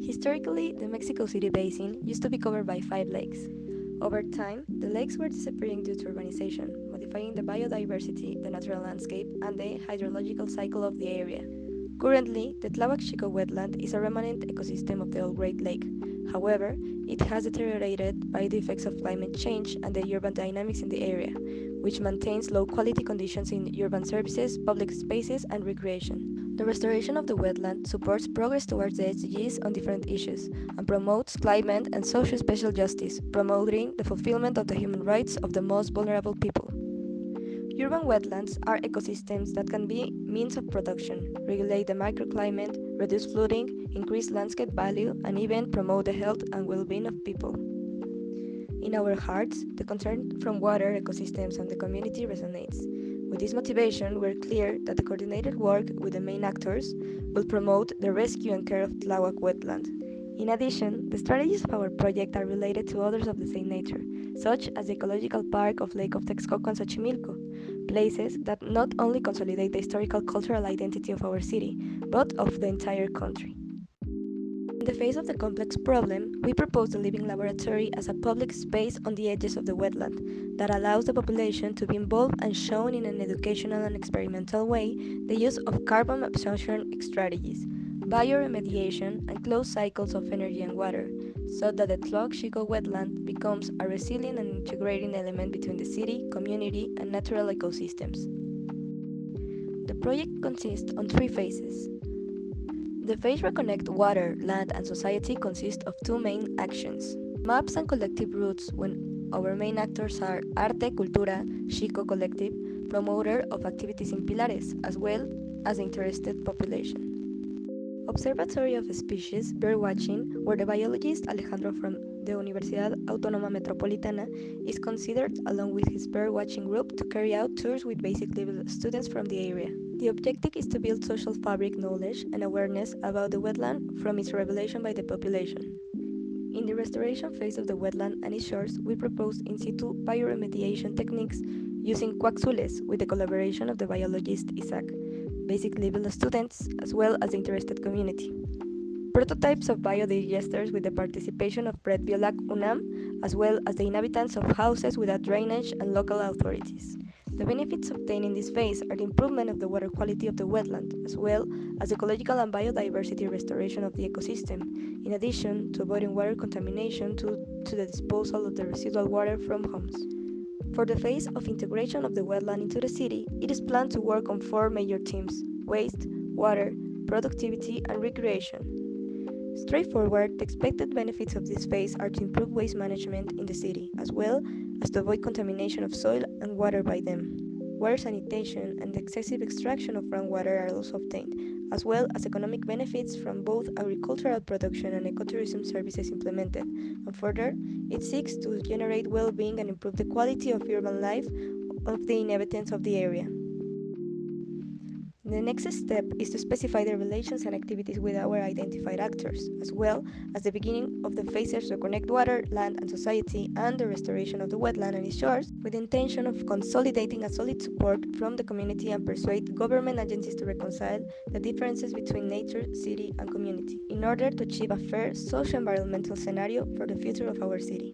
Historically, the Mexico City basin used to be covered by 5 lakes. Over time, the lakes were disappearing due to urbanization, modifying the biodiversity, the natural landscape, and the hydrological cycle of the area. Currently, the Tláhuac-Xico wetland is a remnant ecosystem of the old Great Lake. However, it has deteriorated by the effects of climate change and the urban dynamics in the area, which maintains low-quality conditions in urban services, public spaces, and recreation. The restoration of the wetland supports progress towards the SDGs on different issues and promotes climate and social special justice, promoting the fulfillment of the human rights of the most vulnerable people. Urban wetlands are ecosystems that can be means of production, regulate the microclimate, reduce flooding, increase landscape value, and even promote the health and well-being of people. In our hearts, the concern from water ecosystems and the community resonates. With this motivation, we're clear that the coordinated work with the main actors will promote the rescue and care of Tláhuac wetland. In addition, the strategies of our project are related to others of the same nature, such as the ecological park of Lake of Texcoco and Xochimilco, places that not only consolidate the historical cultural identity of our city, but of the entire country. In the face of the complex problem, we propose the Living Laboratory as a public space on the edges of the wetland that allows the population to be involved and shown in an educational and experimental way the use of carbon absorption strategies, bioremediation, and closed cycles of energy and water, so that the Tláhuac-Xico wetland becomes a resilient and integrating element between the city, community, and natural ecosystems. The project consists on 3 phases. The phase Reconnect Water, Land and Society consists of 2 main actions. Maps and collective routes when our main actors are Arte, Cultura, Xico Collective, promoter of activities in Pilares, as well as the interested population. Observatory of Species, Birdwatching, where the biologist Alejandro from the Universidad Autónoma Metropolitana is considered along with his birdwatching group to carry out tours with basic level students from the area. The objective is to build social fabric knowledge and awareness about the wetland from its revelation by the population. In the restoration phase of the wetland and its shores, we propose in situ bioremediation techniques using coaxules with the collaboration of the biologist Isaac, basic level students, as well as the interested community. Prototypes of biodigesters with the participation of Pret Biolac UNAM, as well as the inhabitants of houses without drainage and local authorities. The benefits obtained in this phase are the improvement of the water quality of the wetland, as well as ecological and biodiversity restoration of the ecosystem, in addition to avoiding water contamination to the disposal of the residual water from homes. For the phase of integration of the wetland into the city, it is planned to work on 4 major themes: waste, water, productivity, and recreation. Straightforward, the expected benefits of this phase are to improve waste management in the city, as well as to avoid contamination of soil and water by them. Water sanitation and the excessive extraction of groundwater are also obtained, as well as economic benefits from both agricultural production and ecotourism services implemented, and further, it seeks to generate well-being and improve the quality of urban life of the inhabitants of the area. The next step is to specify the relations and activities with our identified actors, as well as the beginning of the phases to connect water, land, and society, and the restoration of the wetland and its shores, with the intention of consolidating a solid support from the community and persuade government agencies to reconcile the differences between nature, city, and community, in order to achieve a fair socio-environmental scenario for the future of our city.